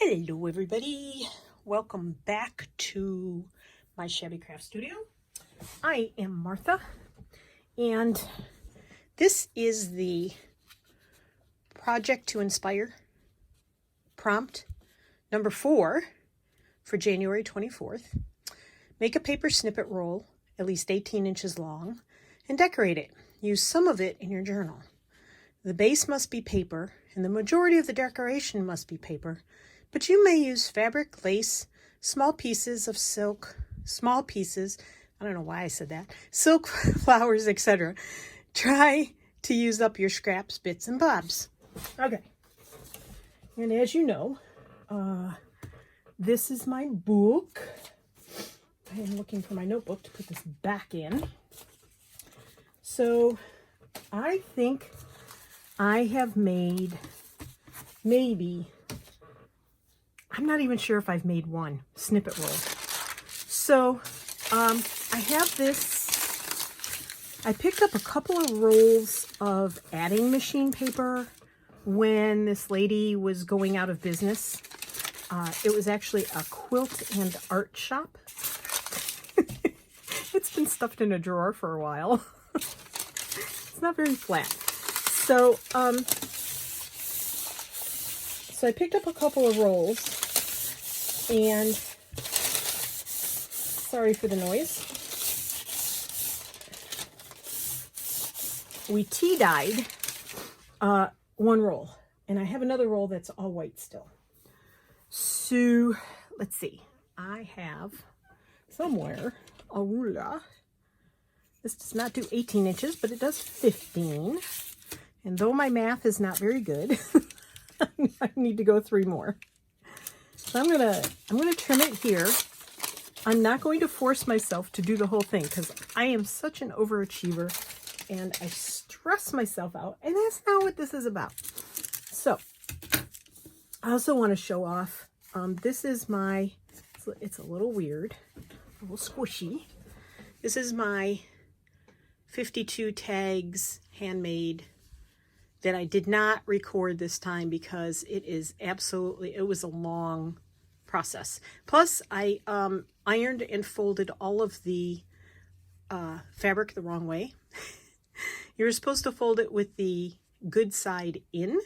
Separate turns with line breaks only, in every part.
Hello everybody, welcome back to my Shabby Craft Studio. I am Martha and this is the Project to Inspire prompt number 4 for January 24th. Make a paper snippet roll at least 18 inches long and decorate it. Use some of it in your journal. The base must be paper and the majority of the decoration must be paper. But you may use fabric, lace, small pieces of silk, I don't know why I said that, silk, flowers, etc. Try to use up your scraps, bits, and bobs. Okay. And as you know, this is my book. I am looking for my notebook to put this back in. So I think I have made maybe... I'm not even sure if I've made one snippet roll. So I have this. I picked up a couple of rolls of adding machine paper when this lady was going out of business. It was actually a quilt and art shop. It's been stuffed in a drawer for a while. It's not very flat. So I picked up a couple of rolls. And sorry for the noise. We tea dyed one roll, and I have another roll that's all white still. So let's see. I have somewhere a ruler. This does not do 18 inches, but it does 15. And though my math is not very good, I need to go 3 more. So I'm gonna trim it here. I'm not going to force myself to do the whole thing because I am such an overachiever and I stress myself out, and that's not what this is about. So I also want to show off, this is my, it's a little weird, a little squishy. This is my 52 tags handmade that I did not record this time because it was a long process. Plus, I ironed and folded all of the fabric the wrong way. You're supposed to fold it with the good side in,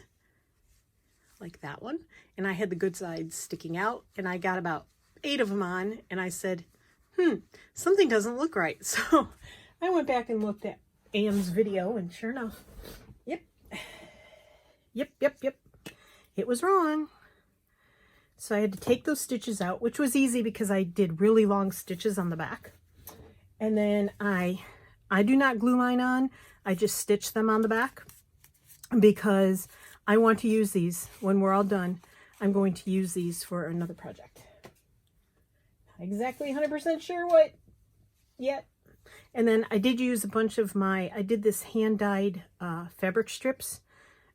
like that one. And I had the good side sticking out, and I got about 8 of them on, and I said, something doesn't look right. So I went back and looked at Anne's video, and sure enough, Yep. It was wrong. So I had to take those stitches out, which was easy because I did really long stitches on the back. And then I do not glue mine on. I just stitch them on the back because I want to use these when we're all done. I'm going to use these for another project. Not exactly 100% sure what yet. And then I did use a bunch of I did this hand-dyed fabric strips,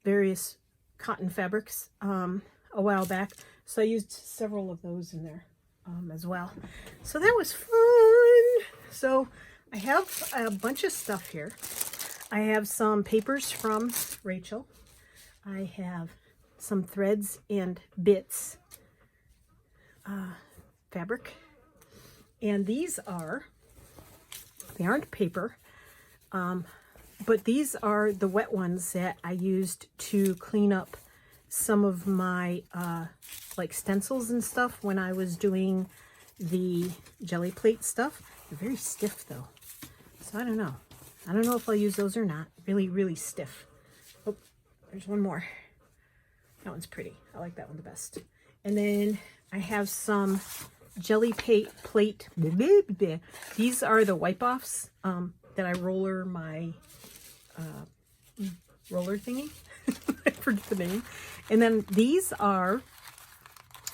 various cotton fabrics a while back. So I used several of those in there as well. So that was fun. So I have a bunch of stuff here. I have some papers from Rachel. I have some threads and bits, fabric. And these they aren't paper, but these are the wet ones that I used to clean up some of my like stencils and stuff when I was doing the jelly plate stuff. They're very stiff though, so I don't know if I'll use those or not. Really stiff. Oh, there's one more. That one's pretty. I like that one the best. And then I have some jelly plate. These are the wipe offs that I roller my roller thingy. I forget the name. And then these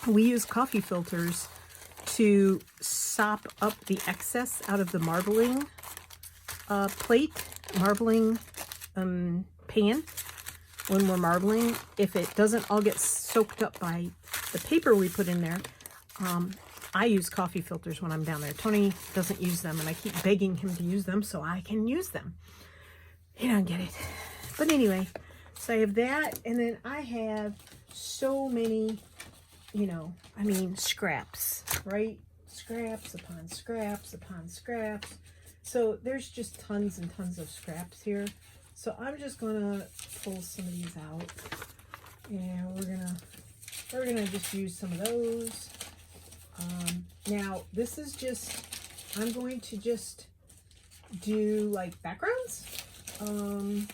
we use coffee filters to sop up the excess out of the marbling marbling pan when we're marbling. If it doesn't all get soaked up by the paper we put in there, I use coffee filters when I'm down there. Tony doesn't use them, and I keep begging him to use them so I can use them. He don't get it. But anyway, so I have that, and then I have so many you know, I mean, scraps, right? Scraps upon scraps upon scraps. So there's just tons and tons of scraps here. So I'm just gonna pull some of these out, and we're gonna just use some of those. Now this is just, I'm going to just do like backgrounds, and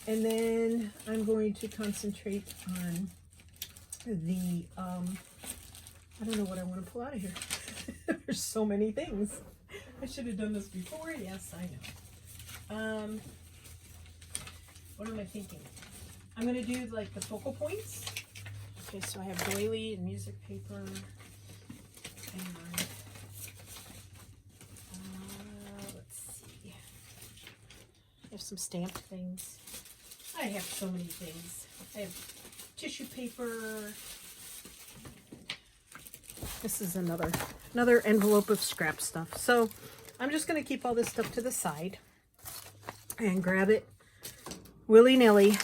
then I'm going to concentrate on the I don't know what I want to pull out of here. There's so many things. I should have done this before. Yes, I know. What am I thinking? I'm going to do like the focal points. Okay, so I have doily and music paper. And let's see. I have some stamped things. I have so many things. I have tissue paper. This is another envelope of scrap stuff. So I'm just going to keep all this stuff to the side and grab it willy-nilly,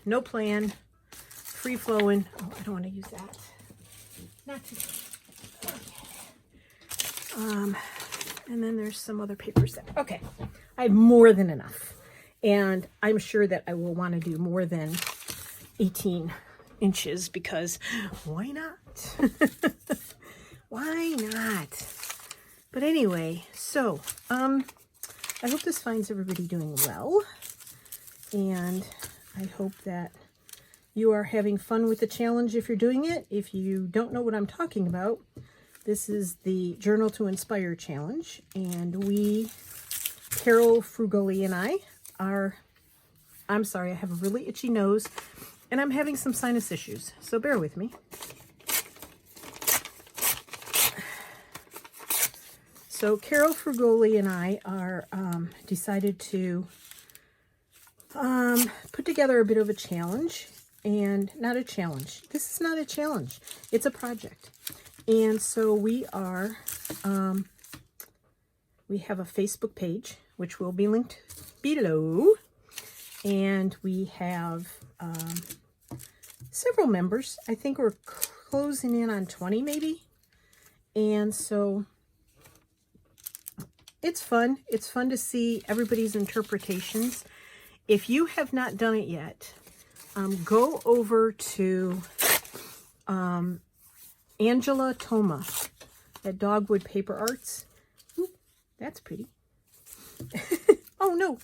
no plan, free flowing. Oh, I don't want to use that. Not too. Okay. And then there's some other papers there. Okay, I have more than enough, and I'm sure that I will want to do more than 18 inches because why not? Why not? But anyway, so I hope this finds everybody doing well, and I hope that you are having fun with the challenge if you're doing it. If you don't know what I'm talking about, this is the Journal to Inspire challenge, and we, Carol Frugoli and I, I'm sorry, I have a really itchy nose, and I'm having some sinus issues, so bear with me. So Carol Frugoli and I are decided to put together a bit of a challenge, and not a challenge. This is not a challenge. It's a project. And so we are, we have a Facebook page, which will be linked below. And we have several members. I think we're closing in on 20 maybe. And so it's fun. It's fun to see everybody's interpretations. If you have not done it yet, go over to Angela Toma at Dogwood Paper Arts. Ooh, that's pretty. Oh, no.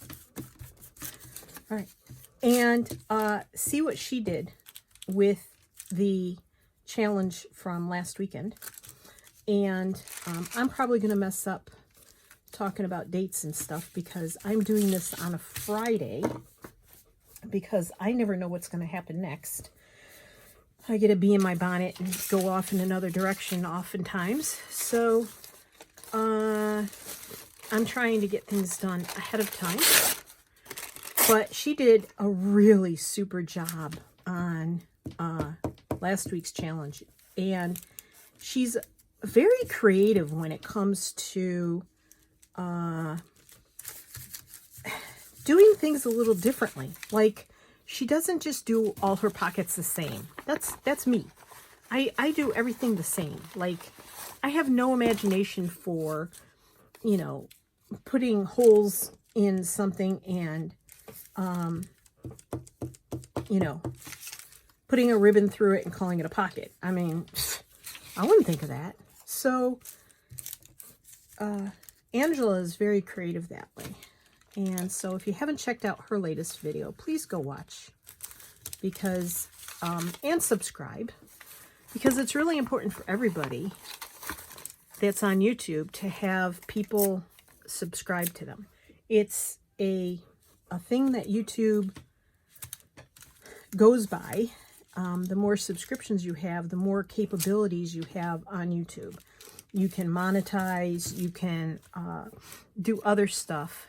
All right. And see what she did with the challenge from last weekend. And I'm probably going to mess up talking about dates and stuff because I'm doing this on a Friday because I never know what's going to happen next. I get a bee in my bonnet and go off in another direction oftentimes. So I'm trying to get things done ahead of time. But she did a really super job on last week's challenge. And she's very creative when it comes to doing things a little differently. Like, she doesn't just do all her pockets the same. That's me. I do everything the same. Like, I have no imagination for, you know, putting holes in something and, you know, putting a ribbon through it and calling it a pocket. I mean, I wouldn't think of that. So, Angela is very creative that way. And so if you haven't checked out her latest video, please go watch because, and subscribe, because it's really important for everybody that's on YouTube to have people subscribe to them. It's a thing that YouTube goes by. The more subscriptions you have, the more capabilities you have on YouTube. You can monetize, you can do other stuff,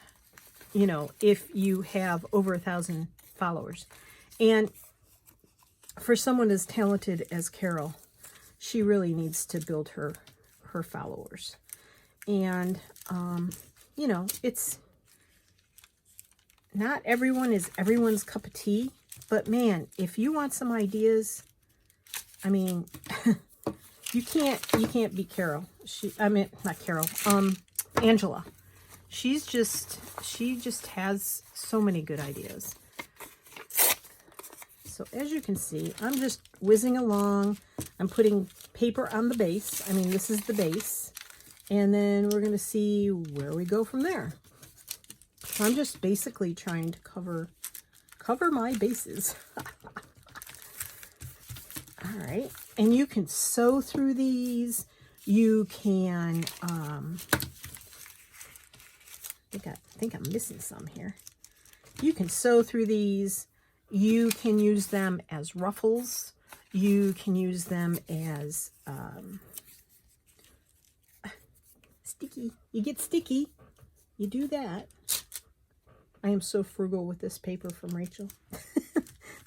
you know, if you have over 1,000 followers. And for someone as talented as Carol, she really needs to build her followers. And, you know, it's not everyone is everyone's cup of tea, but man, if you want some ideas, I mean, You can't beat Carol. I mean, not Carol. Angela. She just has so many good ideas. So as you can see, I'm just whizzing along. I'm putting paper on the base. I mean, this is the base. And then we're going to see where we go from there. So I'm just basically trying to cover my bases. All right. And you can sew through these. You can, I think I'm missing some here. You can sew through these. You can use them as ruffles. You can use them as sticky. You get sticky. You do that. I am so frugal with this paper from Rachel.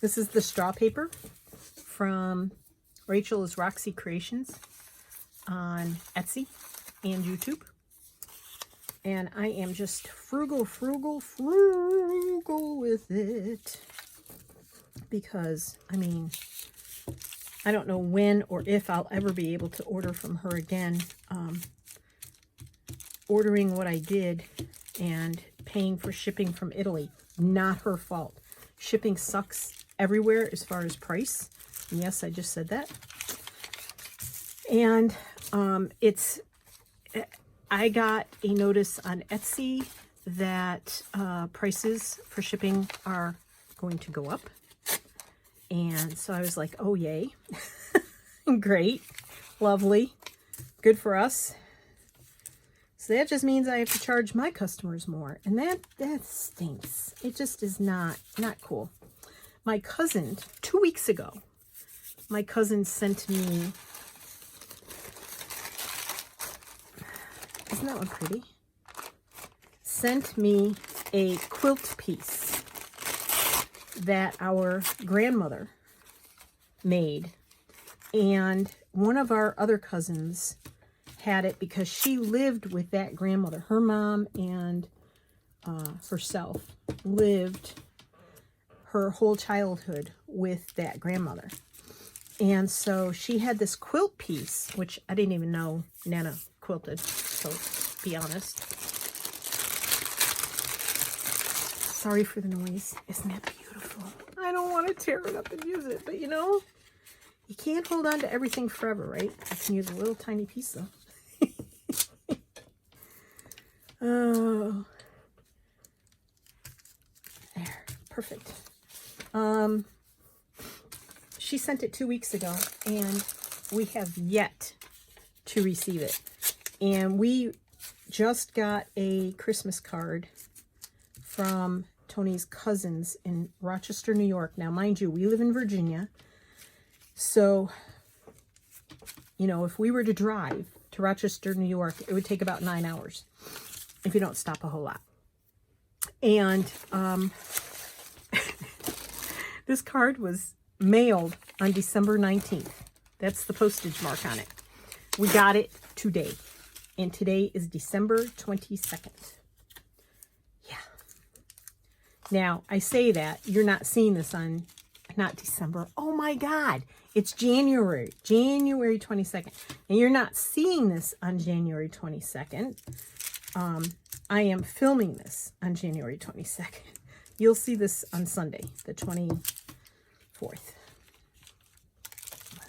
This is the straw paper from Rachel is Roxy Creations on Etsy and YouTube. And I am just frugal with it. Because, I mean, I don't know when or if I'll ever be able to order from her again. Ordering what I did and paying for shipping from Italy, not her fault. Shipping sucks everywhere as far as price. And yes, I just said that. And I got a notice on Etsy that prices for shipping are going to go up. And so I was like, oh, yay. Great. Lovely. Good for us. So that just means I have to charge my customers more. And that stinks. It just is not cool. My cousin, 2 weeks ago, my cousin sent me, isn't that one pretty? Sent me a quilt piece that our grandmother made. And one of our other cousins had it because she lived with that grandmother. Her mom and herself lived her whole childhood with that grandmother. And so she had this quilt piece, which I didn't even know Nana quilted, so be honest. Sorry for the noise. Isn't that beautiful? I don't want to tear it up and use it, but you know, you can't hold on to everything forever, right? I can use a little tiny piece though. Oh, there, perfect. She sent it 2 weeks ago, and we have yet to receive it. And we just got a Christmas card from Tony's cousins in Rochester, New York. Now, mind you, we live in Virginia, so, you know, if we were to drive to Rochester, New York, it would take about 9 hours if you don't stop a whole lot. And this card was mailed on December 19th. That's the postage mark on it. We got it today, and today is December 22nd. Yeah. Now, I say that, you're not seeing this on, not December. Oh my God, it's January 22nd. And you're not seeing this on January 22nd. I am filming this on January 22nd. You'll see this on Sunday, the 24th.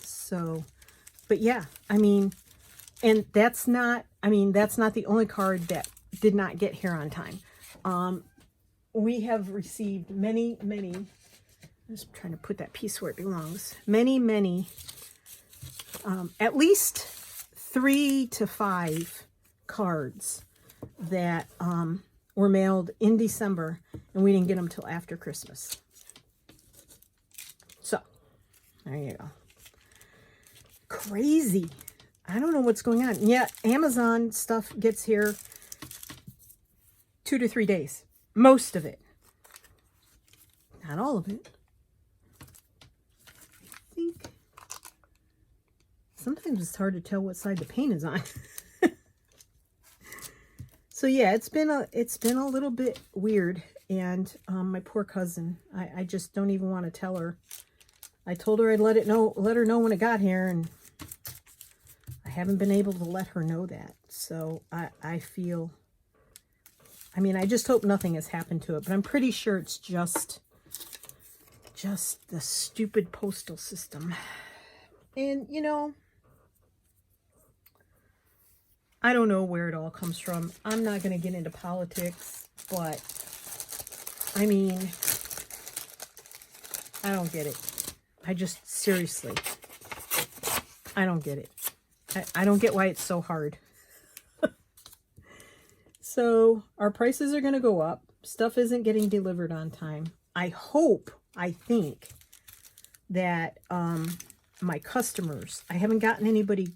So, but yeah, I mean, and that's not the only card that did not get here on time. We have received many, I'm just trying to put that piece where it belongs. Many, at least 3 to 5 cards that were mailed in December, and we didn't get them till after Christmas. So, there you go. Crazy. I don't know what's going on. Yeah, Amazon stuff gets here 2 to 3 days. Most of it. Not all of it. I think sometimes it's hard to tell what side the paint is on. So yeah, it's been a little bit weird, and my poor cousin, I just don't even want to tell her. I told her I'd let her know when it got here, and haven't been able to let her know that. So I feel, I mean, I just hope nothing has happened to it, but I'm pretty sure it's just the stupid postal system. And, you know, I don't know where it all comes from. I'm not going to get into politics, but I mean, I don't get it. I just, seriously, I don't get it. I don't get why it's so hard. So our prices are going to go up. Stuff isn't getting delivered on time. I think that my customers, I haven't gotten anybody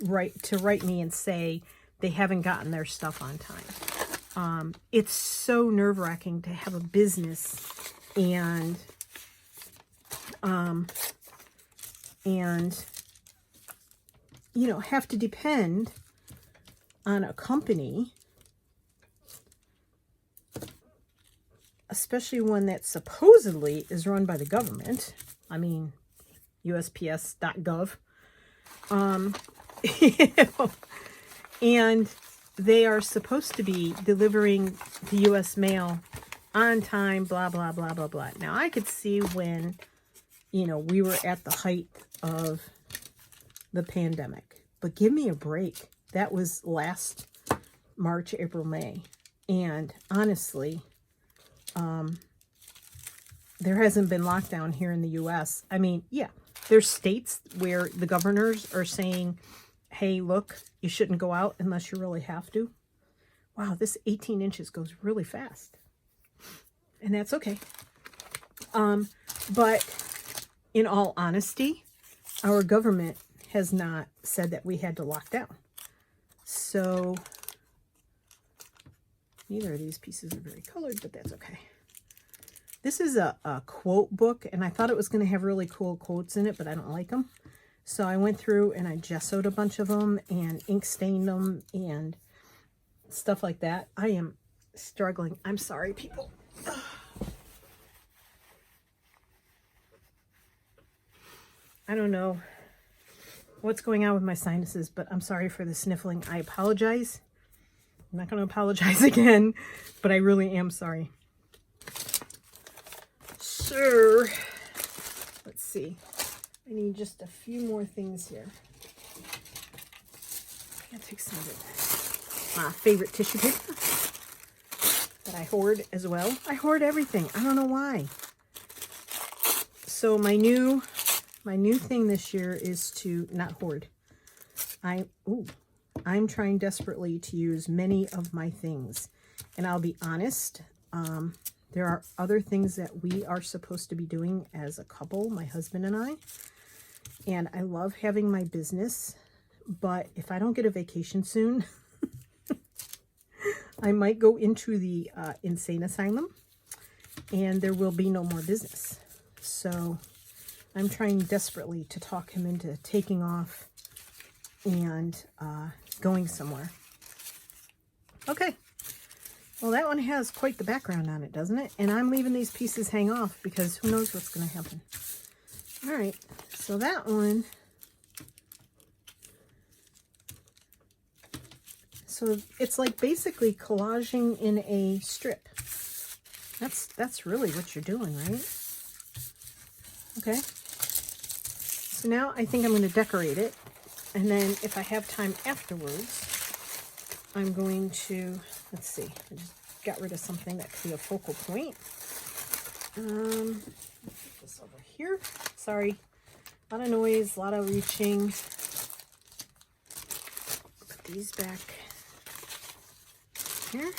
to write me and say they haven't gotten their stuff on time. It's so nerve-wracking to have a business and you know, have to depend on a company, especially one that supposedly is run by the government. I mean, USPS.gov. You know, and they are supposed to be delivering the U.S. mail on time, blah, blah, blah, blah, blah. Now, I could see when, you know, we were at the height of the pandemic. But give me a break. That was last March, April, May. And honestly, there hasn't been lockdown here in the U.S. I mean, yeah, there's states where the governors are saying, hey, look, you shouldn't go out unless you really have to. Wow, this 18 inches goes really fast. And that's okay. But in all honesty, our government has not said that we had to lock down. So neither of these pieces are very colored, but that's okay. This is a quote book, and I thought it was going to have really cool quotes in it, but I don't like them. So I went through and I gessoed a bunch of them and ink stained them and stuff like that. I am struggling. I'm sorry, people. I don't know what's going on with my sinuses, but I'm sorry for the sniffling. I apologize. I'm not going to apologize again, but I really am sorry. So, let's see. I need just a few more things here. I gotta take some of my favorite tissue paper that I hoard as well. I hoard everything. I don't know why. So my new thing this year is to not hoard. I'm trying desperately to use many of my things. And I'll be honest, there are other things that we are supposed to be doing as a couple, my husband and I. And I love having my business, but if I don't get a vacation soon, I might go into the insane asylum and there will be no more business. So I'm trying desperately to talk him into taking off and going somewhere. Okay. Well, that one has quite the background on it, doesn't it? And I'm leaving these pieces hang off because who knows what's going to happen. All right. So that one. So it's like basically collaging in a strip. That's really what you're doing, right? Okay. So now I think I'm going to decorate it. And then if I have time afterwards, I'm going to, let's see, I just got rid of something that could be a focal point. Put this over here. Sorry. A lot of noise, a lot of reaching. Put these back here.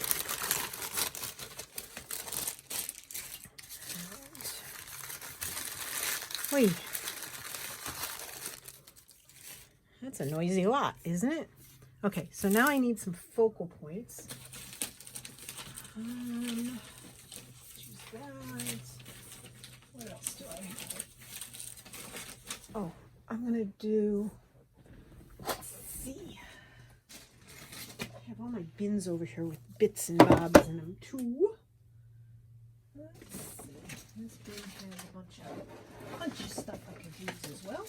Wait. That's a noisy lot, isn't it? Okay, so now I need some focal points. Choose that. What else do I have? Oh, I'm gonna do, let's see. I have all my bins over here with bits and bobs in them too. Let's see. This bin has a bunch of stuff I could use as well.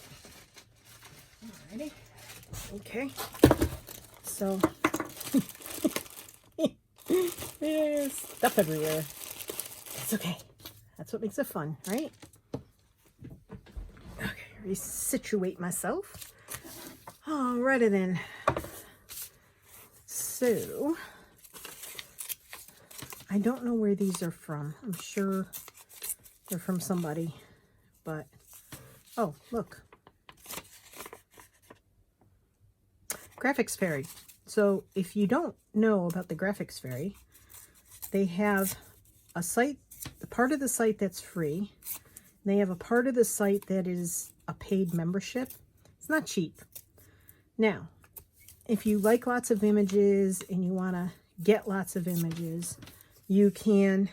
Alrighty. Okay, so there's stuff everywhere. It's okay. That's what makes it fun, right? Okay, resituate myself. Alrighty then. So, I don't know where these are from. I'm sure they're from somebody, but, oh, look. Graphics Fairy. So, if you don't know about the Graphics Fairy, they have a site, a part of the site that's free. They have a part of the site that is a paid membership. It's not cheap. Now, if you like lots of images and you want to get lots of images, you can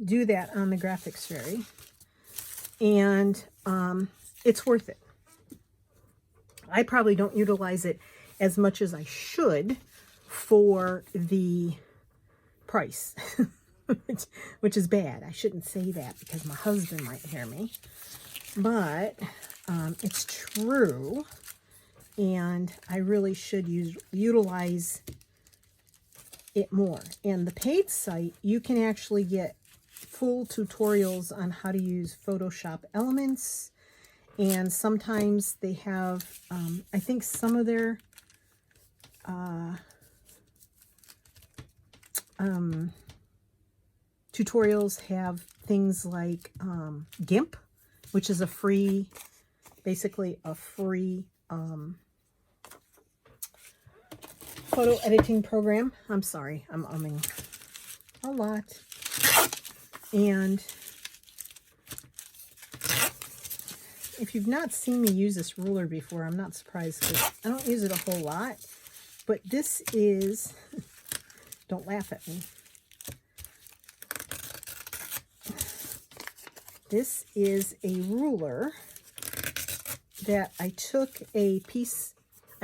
do that on the Graphics Fairy, and it's worth it. I probably don't utilize it as much as I should for the price, which is bad. I shouldn't say that because my husband might hear me, but it's true, and I really should utilize it more. And the paid site, you can actually get full tutorials on how to use Photoshop Elements, and sometimes they have, I think some of their tutorials have things like GIMP, which is a free, basically a free photo editing program. I'm sorry, I'm umming a lot. And if you've not seen me use this ruler before, I'm not surprised because I don't use it a whole lot. But this is, don't laugh at me. This is a ruler that I took I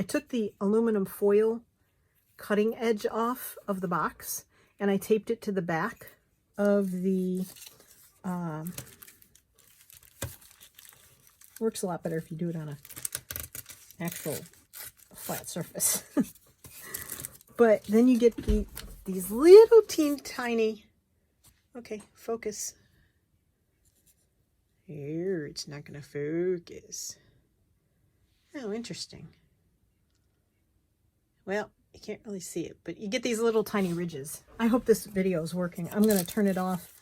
took the aluminum foil cutting edge off of the box, and I taped it to the back of the, works a lot better if you do it on a actual flat surface. But then you get these little teeny tiny, okay, focus. Here, it's not going to focus. Oh, interesting. Well, you can't really see it, but you get these little tiny ridges. I hope this video is working. I'm going to turn it off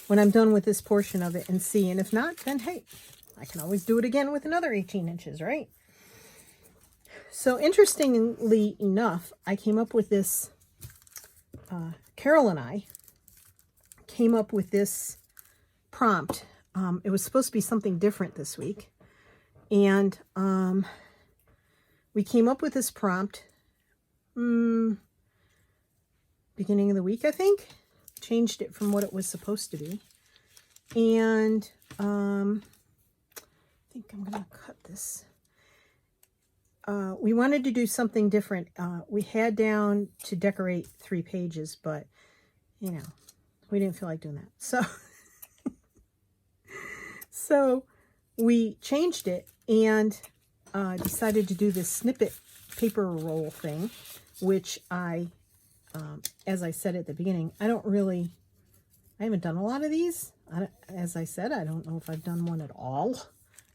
when I'm done with this portion of it and see. And if not, then hey, I can always do it again with another 18 inches, right? So interestingly enough, I came up with this, Carol and I came up with this prompt. It was supposed to be something different this week. And we came up with this prompt beginning of the week, I think. Changed it from what it was supposed to be. And I think I'm going to cut this. We wanted to do something different. We had down to decorate 3 pages, but, you know, we didn't feel like doing that. So we changed it and decided to do this snippet paper roll thing, which I, as I said at the beginning, I haven't done a lot of these. As I said, I don't know if I've done one at all,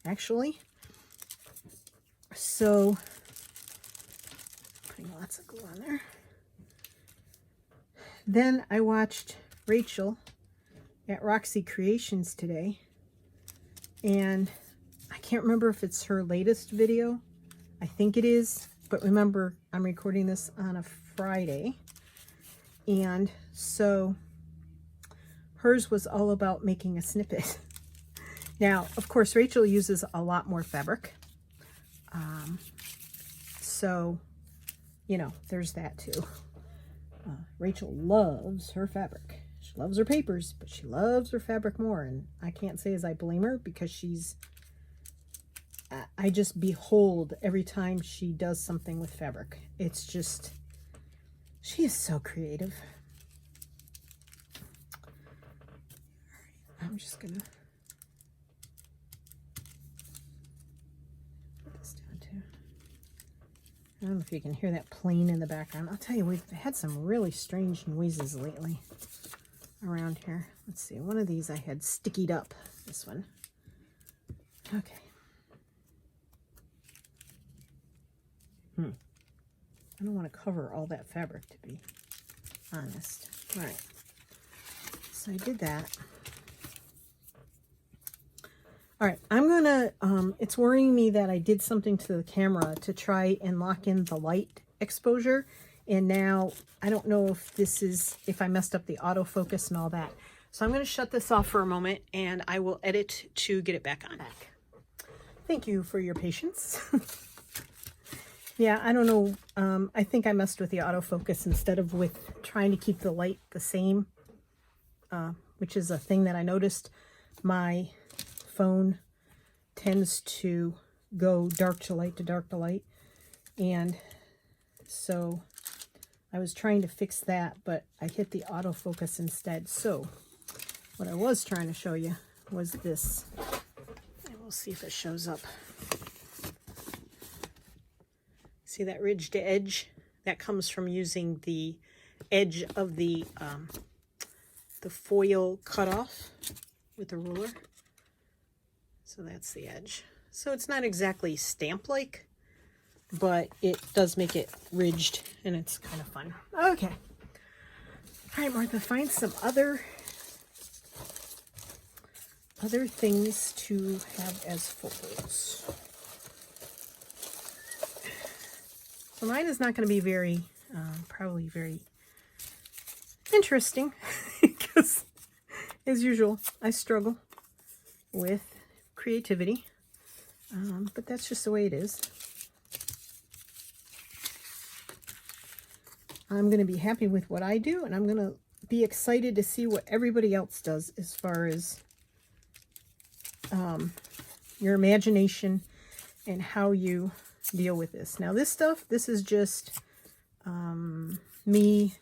actually. So, putting lots of glue on there. Then I watched Rachel at Roxy Creations today, and I can't remember if it's her latest video. I think it is, but remember, I'm recording this on a Friday, and so hers was all about making a snippet. Now, of course, Rachel uses a lot more fabric. So, you know, there's that too. Rachel loves her fabric. She loves her papers, but she loves her fabric more. And I can't say as I blame her, because I just behold every time she does something with fabric. It's just, she is so creative. I'm just gonna put this down too. I don't know if you can hear that plane in the background. I'll tell you, we've had some really strange noises lately around here. Let's see, one of these I had stickied up, this one. Okay. I don't want to cover all that fabric, to be honest. All right, so I did that. All right, I'm gonna, it's worrying me that I did something to the camera to try and lock in the light exposure. And now I don't know if this is, if I messed up the autofocus and all that. So I'm gonna shut this off for a moment and I will edit to get it back on. Thank you for your patience. Yeah, I don't know. I think I messed with the autofocus instead of with trying to keep the light the same, which is a thing that I noticed. My phone tends to go dark to light to dark to light. And so I was trying to fix that, but I hit the autofocus instead. So what I was trying to show you was this. And we'll see if it shows up. See that ridged edge? That comes from using the edge of the foil cutoff with the ruler. So that's the edge. So it's not exactly stamp-like, but it does make it ridged, and it's kind of fun. Okay. All right, Martha, find some other things to have as folds. So mine is not going to be very, probably very interesting because, as usual, I struggle with creativity, but that's just the way it is. I'm going to be happy with what I do, and I'm going to be excited to see what everybody else does as far as your imagination and how you deal with this. Now this stuff, this is just me,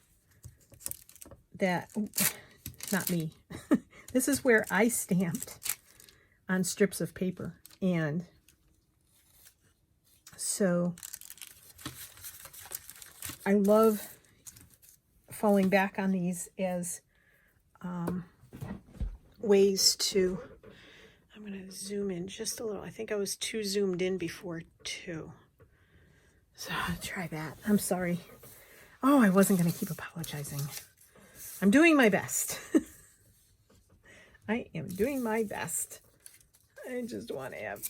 not me. This is where I stamped on strips of paper. And so I love falling back on these as ways to, I'm going to zoom in just a little. I think I was too zoomed in before too. So I'll try that. I'm sorry. Oh, I wasn't going to keep apologizing. I'm doing my best. I am doing my best. I just want to have,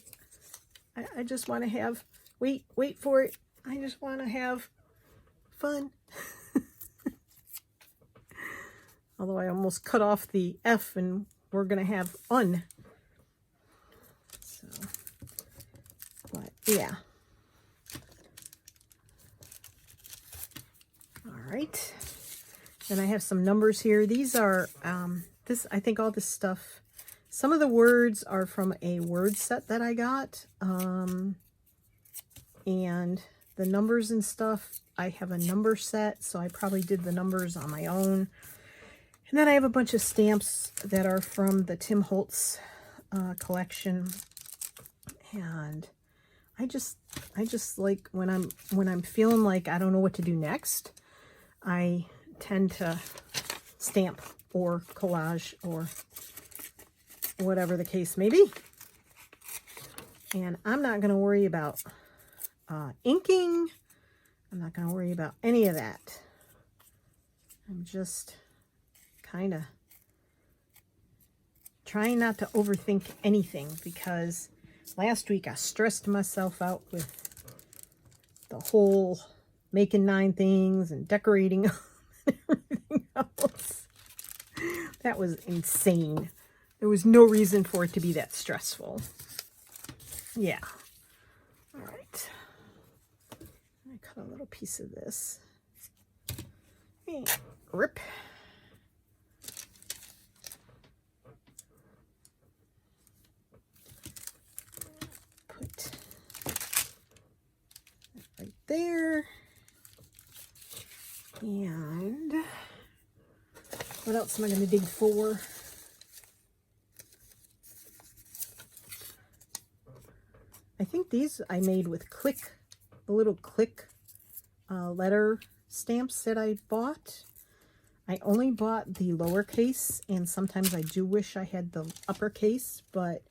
I just want to have, wait for it. I just want to have fun. Although I almost cut off the F and we're going to have un. So, but yeah. All right. Then I have some numbers here. These are, I think all this stuff, some of the words are from a word set that I got. And the numbers and stuff, I have a number set, so I probably did the numbers on my own. And then I have a bunch of stamps that are from the Tim Holtz collection. And I just like when I'm feeling like I don't know what to do next, I tend to stamp or collage or whatever the case may be. And I'm not going to worry about inking. I'm not going to worry about any of that. I'm just kind of trying not to overthink anything, because last week I stressed myself out with the whole making 9 things and decorating them and everything else. That was insane. There was no reason for it to be that stressful. Yeah. All right. I cut a little piece of this. Rip. Put that right there. And what else am I going to dig for? I think these I made with click, the little click letter stamps that I bought. I only bought the lowercase, and sometimes I do wish I had the uppercase, but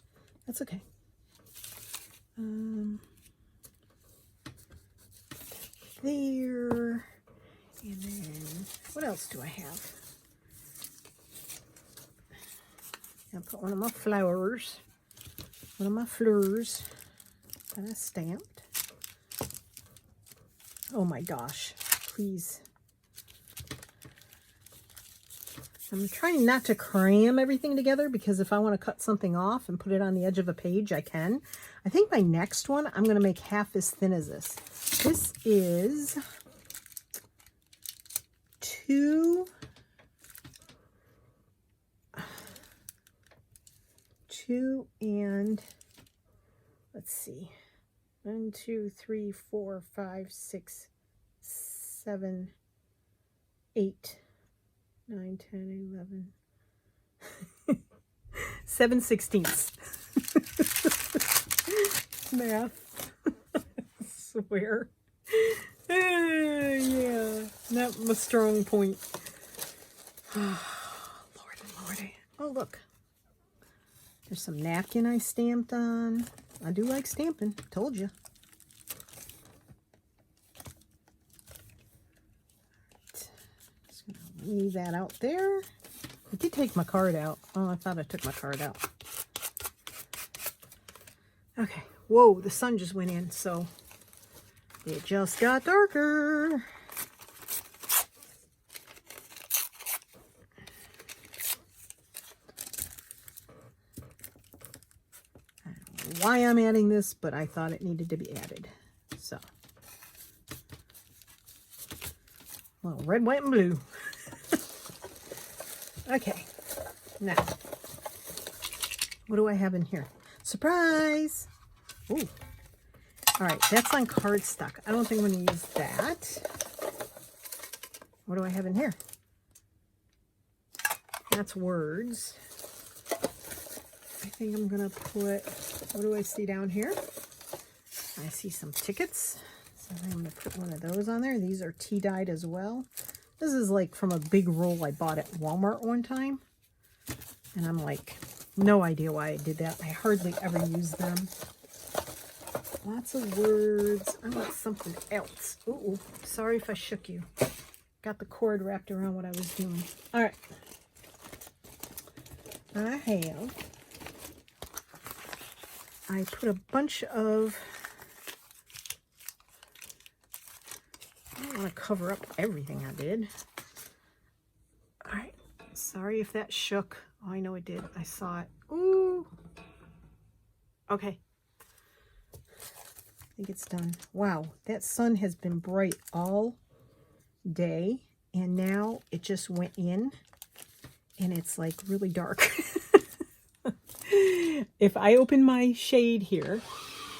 that's okay. There. And then, what else do I have? I'll put one of my flowers. One of my fleurs that I stamped. Oh my gosh, please. I'm trying not to cram everything together, because if I want to cut something off and put it on the edge of a page, I can. I think my next one, I'm going to make half as thin as this. This is 2 and let's see, 1, 2, 3, 4, 5, 6, 7, 8, 9, 10, 11, 7/16. Math. I swear. Yeah, not my strong point. Lordy. Oh, look. There's some napkin I stamped on. I do like stamping. Told you. Just gonna leave that out there. I did take my card out. Oh, I thought I took my card out. Okay. Whoa, the sun just went in, so it just got darker. Why I'm adding this, but I thought it needed to be added. So, well, red, white, and blue. Okay, now, what do I have in here? Surprise! Ooh. All right, that's on cardstock. I don't think I'm going to use that. What do I have in here? That's words. I think I'm going to put, what do I see down here? I see some tickets. So I'm going to put one of those on there. These are tea dyed as well. This is like from a big roll I bought at Walmart one time. And I'm like, no idea why I did that. I hardly ever use them. Lots of words. I want something else. Ooh, sorry if I shook you. Got the cord wrapped around what I was doing. All right. I put a bunch of, I don't want to cover up everything I did. All right. Sorry if that shook. Oh, I know it did. I saw it. Ooh. Okay. I think it's done. Wow. That sun has been bright all day. And now it just went in. And it's like really dark. If I open my shade here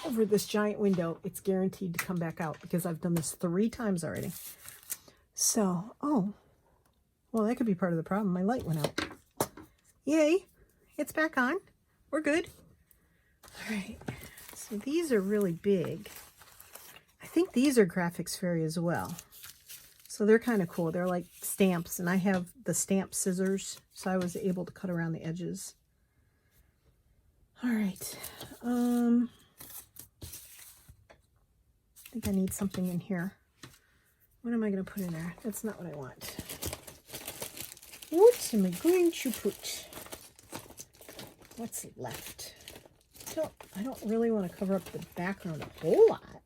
over this giant window, it's guaranteed to come back out because I've done this 3 times already. So, oh, well, that could be part of the problem. My light went out. Yay, it's back on. We're good. All right, so these are really big. I think these are Graphics Fairy as well. So they're kind of cool. They're like stamps, and I have the stamp scissors, so I was able to cut around the edges. All right. I think I need something in here. What am I going to put in there? That's not what I want. What am I going to put? What's left? I don't really want to cover up the background a whole lot.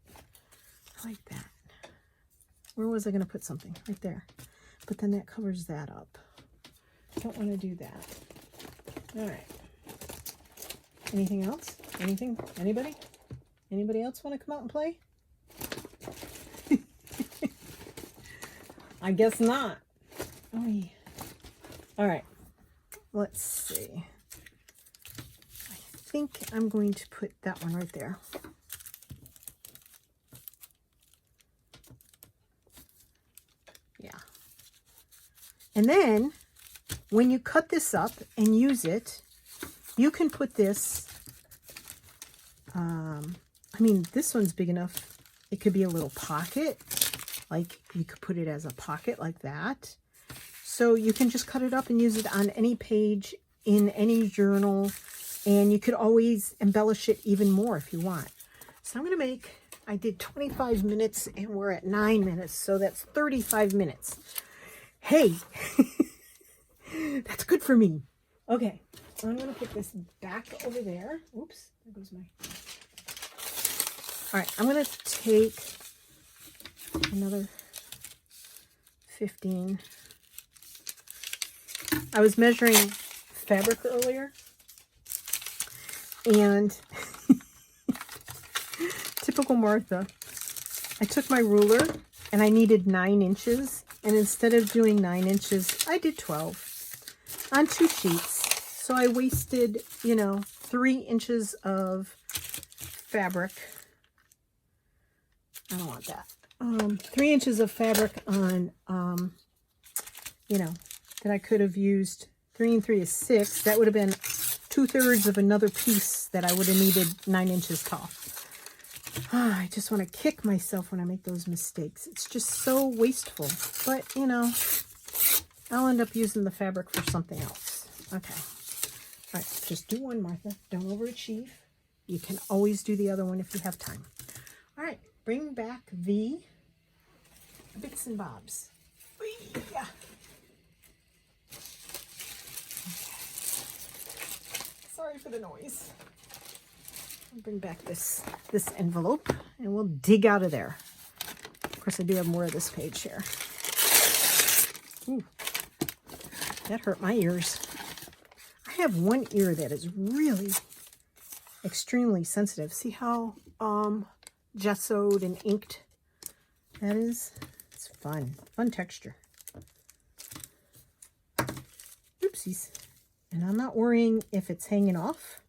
I like that. Where was I going to put something? Right there. But then that covers that up. Don't want to do that. All right. Anything else? Anything? Anybody? Anybody else want to come out and play? I guess not. Oh, yeah. All right. Let's see. I think I'm going to put that one right there. Yeah. And then when you cut this up and use it, you can put this, I mean, this one's big enough. It could be a little pocket, Like you could put it as a pocket like that. So you can just cut it up and use it on any page in any journal. And you could always embellish it even more if you want. So I'm going to make, I did 25 minutes and we're at 9 minutes. So that's 35 minutes. Hey, that's good for me. Okay, I'm going to put this back over there. Oops, there goes my... All right, I'm going to take another 15. I was measuring fabric earlier, and typical Martha, I took my ruler and I needed 9 inches, and instead of doing 9 inches, I did 12 on 2 sheets. So I wasted, 3 inches of fabric. I don't want that. 3 inches of fabric on, that I could have used. 3 and 3 is 6. That would have been 2/3 of another piece that I would have needed 9 inches tall. I just want to kick myself when I make those mistakes. It's just so wasteful. But, I'll end up using the fabric for something else. Okay. All right, just do one, Martha. Don't overachieve. You can always do the other one if you have time. All right, bring back the bits and bobs. Yeah. Sorry for the noise. I'll bring back this envelope and we'll dig out of there. Of course, I do have more of this page here. Ooh, that hurt my ears. I have one ear that is really extremely sensitive. See how gessoed and inked that is? It's fun. Fun texture. Oopsies. And I'm not worrying if it's hanging off.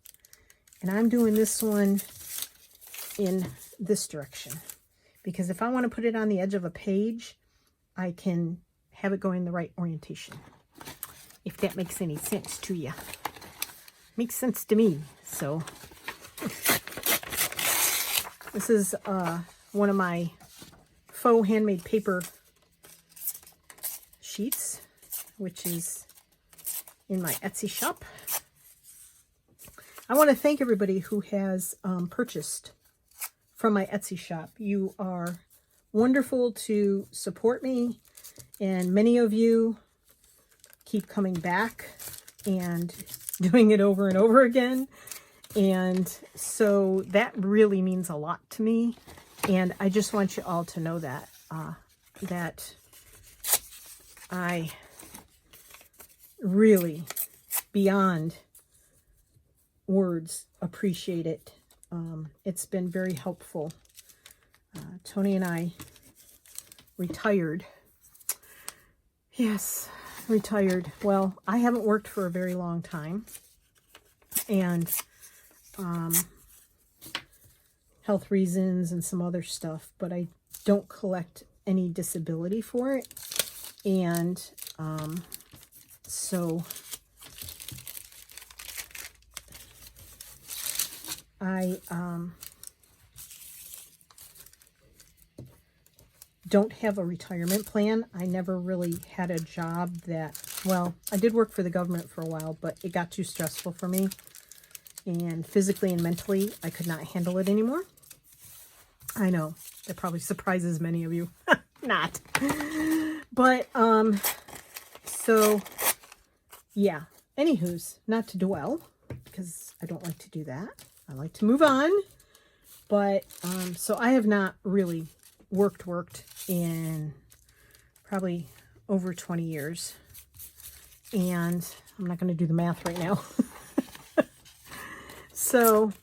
And I'm doing this one in this direction. Because if I want to put it on the edge of a page, I can have it going the right orientation. If that makes any sense to you. Makes sense to me. So this is one of my faux handmade paper sheets, which is in my Etsy shop. I want to thank everybody who has purchased from my Etsy shop. You are wonderful to support me, and many of you keep coming back and doing it over and over again. And so that really means a lot to me. And I just want you all to know that, that I really, beyond words, appreciate it. It's been very helpful. Tony and I retired. Yes, retired. Well, I haven't worked for a very long time. And health reasons and some other stuff, but I don't collect any disability for it. And so I don't have a retirement plan. I never really had a job that, well, I did work for the government for a while, but it got too stressful for me. And physically and mentally, I could not handle it anymore. I know, that probably surprises many of you. Not. But, so, yeah. Anywho's, not to dwell, because I don't like to do that. I like to move on. But, so I have not really worked in probably over 20 years. And I'm not going to do the math right now. So,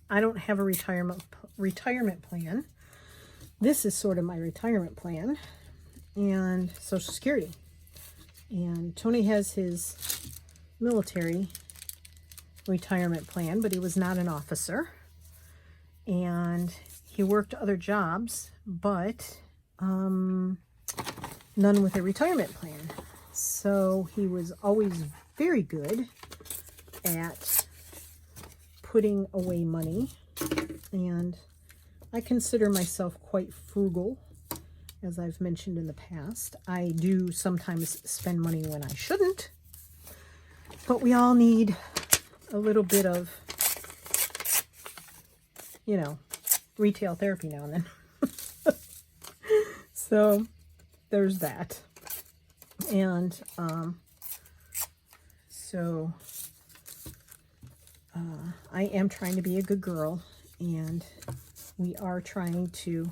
I don't have a retirement plan. This is sort of my retirement plan, and Social Security. And Tony has his military retirement plan, but he was not an officer. And he worked other jobs, but none with a retirement plan. So he was always very good at putting away money, and I consider myself quite frugal, as I've mentioned in the past. I do sometimes spend money when I shouldn't, but we all need a little bit of, you know, retail therapy now and then. So there's that. And I am trying to be a good girl, and we are trying to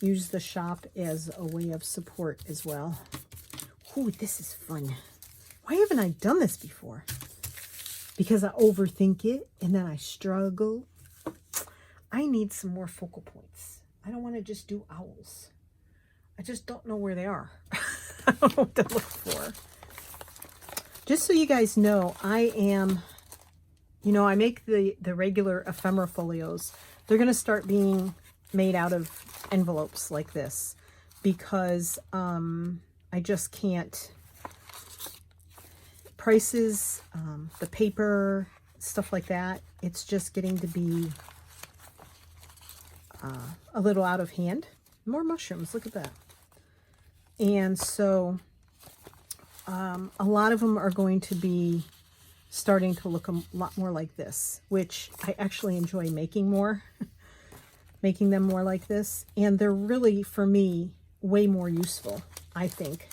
use the shop as a way of support as well. Ooh, this is fun. Why haven't I done this before? Because I overthink it and then I struggle. I need some more focal points. I don't want to just do owls. I just don't know where they are. I don't know what to look for. Just so you guys know, I am, you know, I make the regular ephemera folios. They're going to start being made out of envelopes like this because I just can't. Prices, the paper, stuff like that, it's just getting to be a little out of hand. More mushrooms, look at that. And so a lot of them are going to be starting to look a lot more like this, which I actually enjoy making more, making them more like this. And they're really, for me, way more useful, I think,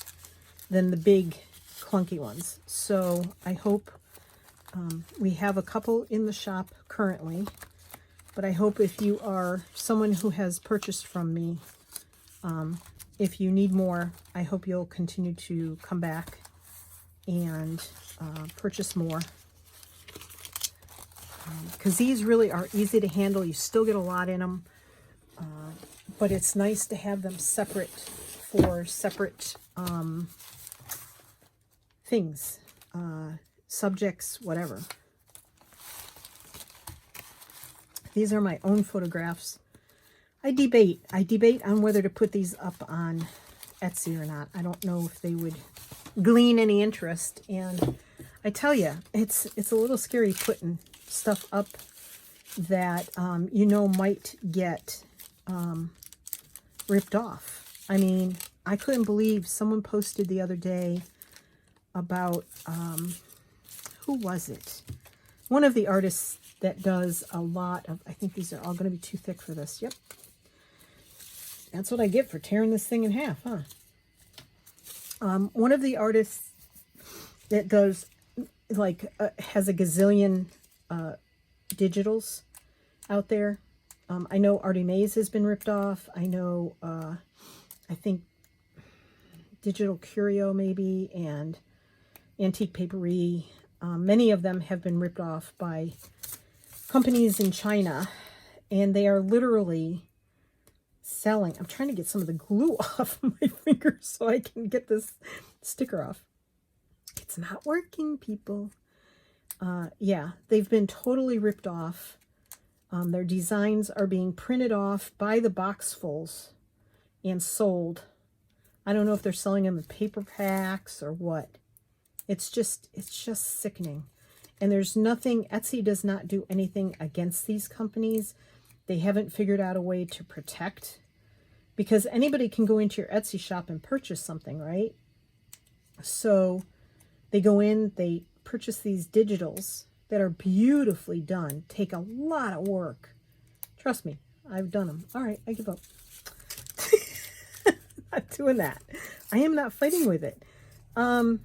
than the big clunky ones. So I hope we have a couple in the shop currently, but I hope if you are someone who has purchased from me, if you need more, I hope you'll continue to come back and purchase more, because these really are easy to handle. You still get a lot in them, but it's nice to have them separate for separate things, subjects, whatever. These are my own photographs. I debate on whether to put these up on Etsy or not. I don't know if they would glean any interest, and I tell you, it's a little scary putting stuff up that you know might get ripped off. I mean, I couldn't believe someone posted the other day about who was it? One of the artists that does a lot of, I think these are all going to be too thick for this. Yep. That's what I get for tearing this thing in half, huh? One of the artists that does, like, has a gazillion digitals out there. I know Artie Mays has been ripped off. I know, I think Digital Curio maybe, and Antique Paperie. Many of them have been ripped off by companies in China, and they are literally selling. I'm trying to get some of the glue off my fingers so I can get this sticker off. It's not working, people. Yeah, they've been totally ripped off. Their designs are being printed off by the boxfuls and sold. I don't know if they're selling them in paper packs or what. It's just sickening. And there's nothing, Etsy does not do anything against these companies. They haven't figured out a way to protect, because anybody can go into your Etsy shop and purchase something, right? So they go in, they purchase these digitals that are beautifully done, take a lot of work. Trust me, I've done them. All right, I give up. Not doing that. I am not fighting with it. They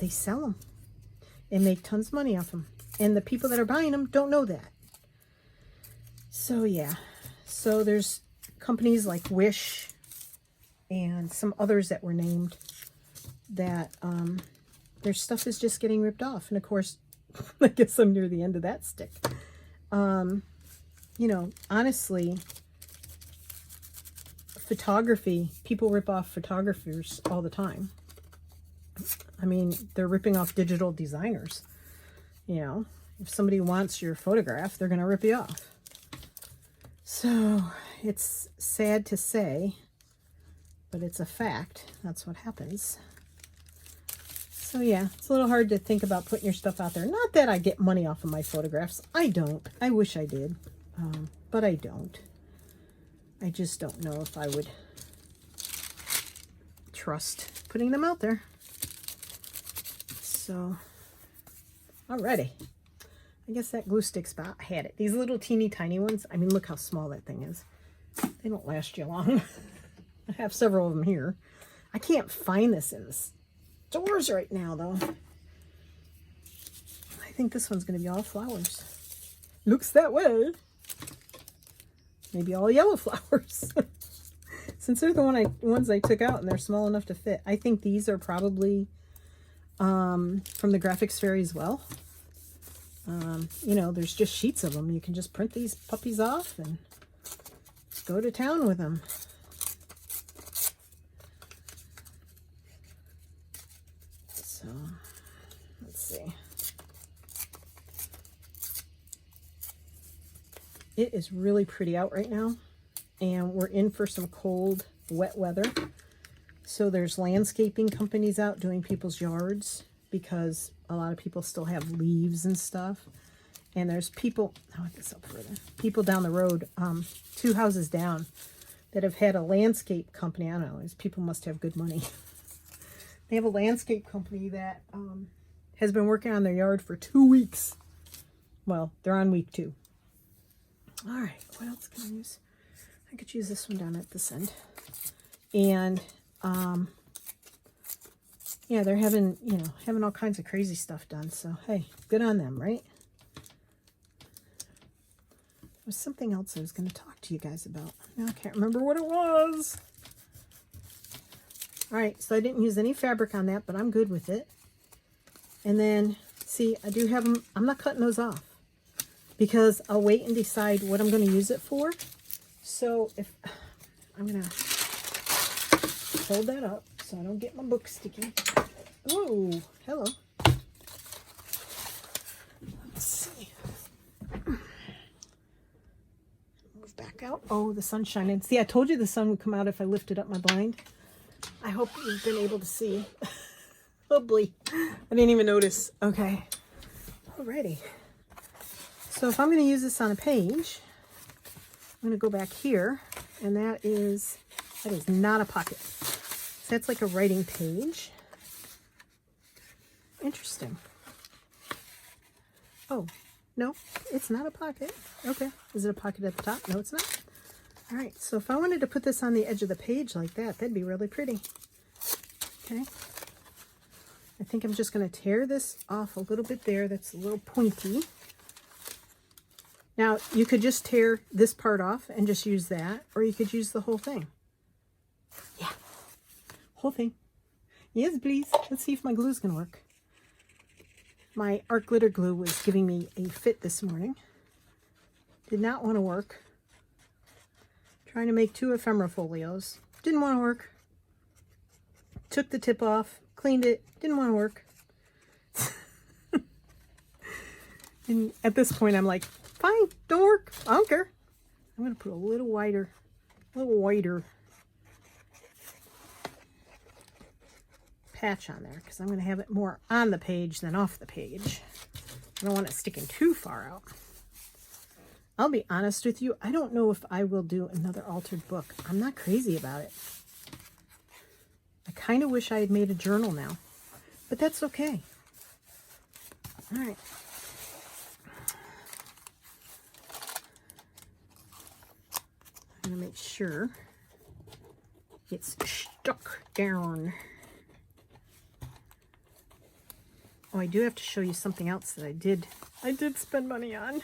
sell them and make tons of money off them. And the people that are buying them don't know that. So yeah, so there's companies like Wish and some others that were named that their stuff is just getting ripped off. And of course, I guess I'm near the end of that stick. You know, honestly, photography, people rip off photographers all the time. I mean, they're ripping off digital designers. You know, if somebody wants your photograph, they're going to rip you off. So it's sad to say, but it's a fact. That's what happens. So yeah, it's a little hard to think about putting your stuff out there. Not that I get money off of my photographs. I don't. I wish I did. But I don't. I just don't know if I would trust putting them out there. So, alrighty. I guess that glue stick spot had it. These little teeny tiny ones, I mean, look how small that thing is. They don't last you long. I have several of them here. I can't find this in the stores right now, though. I think this one's going to be all flowers. Looks that way. Maybe all yellow flowers. Since they're the ones I took out and they're small enough to fit. I think these are probably from the Graphics Fairy as well. You know, there's just sheets of them. You can just print these puppies off and go to town with them. So, let's see. It is really pretty out right now, and we're in for some cold, wet weather. So there's landscaping companies out doing people's yards because a lot of people still have leaves and stuff. And there's people, I'll get this up further, people down the road, 2 houses down, that have had a landscape company. I don't know, these people must have good money. They have a landscape company that has been working on their yard for 2 weeks. Well, they're on week 2. All right, what else can I use? I could use this one down at this end. And, yeah, they're having, you know, having all kinds of crazy stuff done. So, hey, good on them, right? There was something else I was going to talk to you guys about. Now I can't remember what it was. All right, so I didn't use any fabric on that, but I'm good with it. And then, see, I do have them. I'm not cutting those off because I'll wait and decide what I'm going to use it for. So if I'm going to hold that up so I don't get my book sticky. Oh, hello. Let's see. Move back out. Oh, the sun's shining. See, I told you the sun would come out if I lifted up my blind. I hope you've been able to see. Hopefully. I didn't even notice. Okay. Alrighty. So if I'm going to use this on a page, I'm going to go back here, and that is not a pocket. So that's like a writing page. Interesting. Oh, no, it's not a pocket. Okay. Is it a pocket at the top? No, it's not. All right, so if I wanted to put this on the edge of the page like that, that'd be really pretty. Okay. I think I'm just going to tear this off a little bit there. That's a little pointy. Now, you could just tear this part off and just use that, or you could use the whole thing. Yeah, whole thing. Yes, please. Let's see if my glue's going to work. My art glitter glue was giving me a fit this morning. Did not want to work. Trying to make 2 ephemera folios. Didn't want to work. Took the tip off, cleaned it, didn't want to work. And at this point, I'm like, fine, don't work. I don't care. I'm going to put a little whiter patch on there because I'm going to have it more on the page than off the page. I don't want it sticking too far out. I'll be honest with you, I don't know if I will do another altered book. I'm not crazy about it. I kind of wish I had made a journal now, but that's okay. All right. I'm going to make sure it's stuck down. Oh, I do have to show you something else that I did spend money on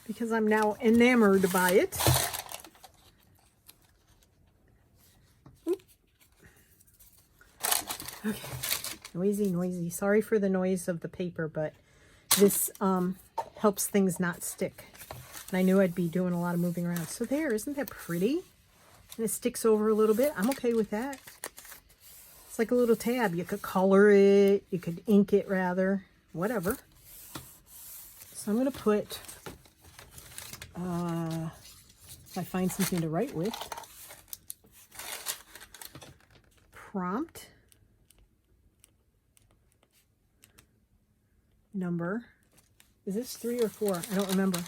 because I'm now enamored by it. Oop. Okay, noisy. Sorry for the noise of the paper, but this helps things not stick. And I knew I'd be doing a lot of moving around. So there, isn't that pretty? And it sticks over a little bit. I'm okay with that. It's like a little tab. You could color it. You could ink it, rather. Whatever. So I'm going to put, if I find something to write with, prompt number. Is this 3 or 4? I don't remember.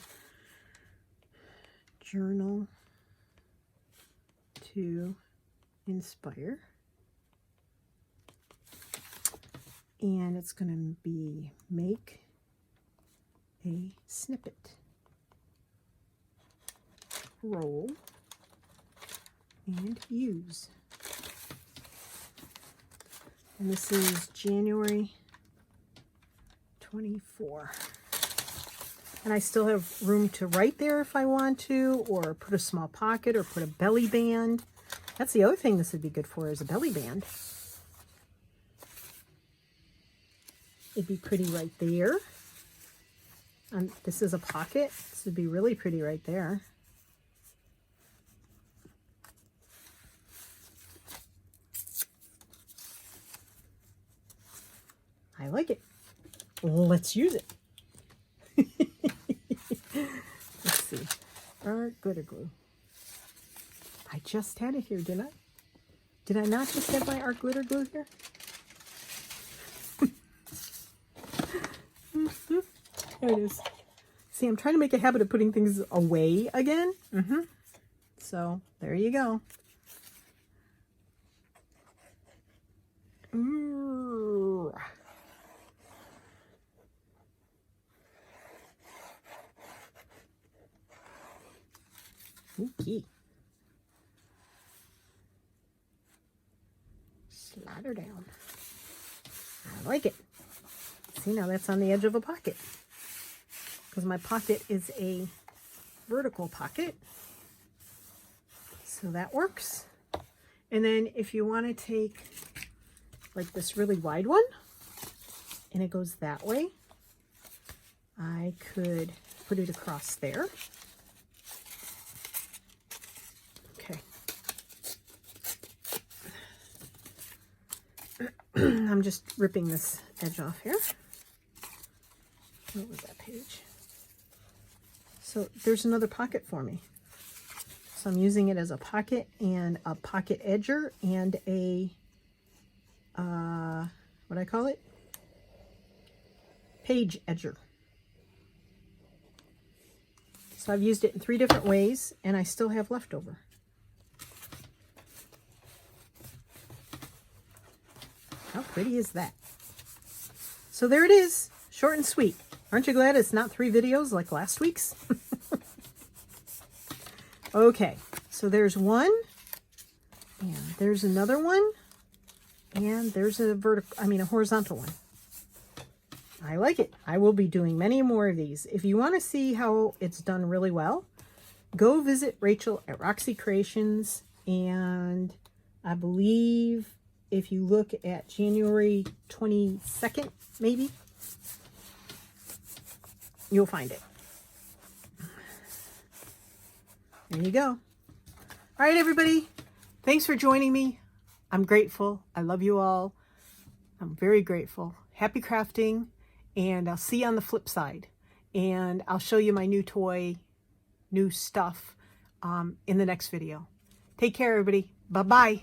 Journal to inspire. And it's going to be make a snippet. Roll and use. And this is January 24. And I still have room to write there if I want to, or put a small pocket, or put a belly band. That's the other thing this would be good for, is a belly band. It'd be pretty right there. This is a pocket. This would be really pretty right there. I like it. Let's use it. Let's see. Art glitter glue. I just had it here, didn't I? Did I not just have my art glitter glue here? There it is. See, I'm trying to make a habit of putting things away again. So, there you go. Okay. Slide her down. I like it. See, now that's on the edge of a pocket, because my pocket is a vertical pocket. So that works. And then if you want to take like this really wide one and it goes that way, I could put it across there. Okay. I'm just ripping this edge off here. What was that page? So there's another pocket for me. So I'm using it as a pocket and a pocket edger and a, what do I call it? Page edger. So I've used it in 3 different ways and I still have leftover. How pretty is that? So there it is, short and sweet. Aren't you glad it's not 3 videos like last week's? Okay, so there's one, and there's another one, and there's a horizontal one. I like it. I will be doing many more of these. If you want to see how it's done really well, go visit Rachel at Roxy Creations, and I believe if you look at January 22nd, maybe, you'll find it. There you go. All right, everybody. Thanks for joining me. I'm grateful. I love you all. I'm very grateful. Happy crafting. And I'll see you on the flip side. And I'll show you my new toy, new stuff in the next video. Take care, everybody. Bye-bye.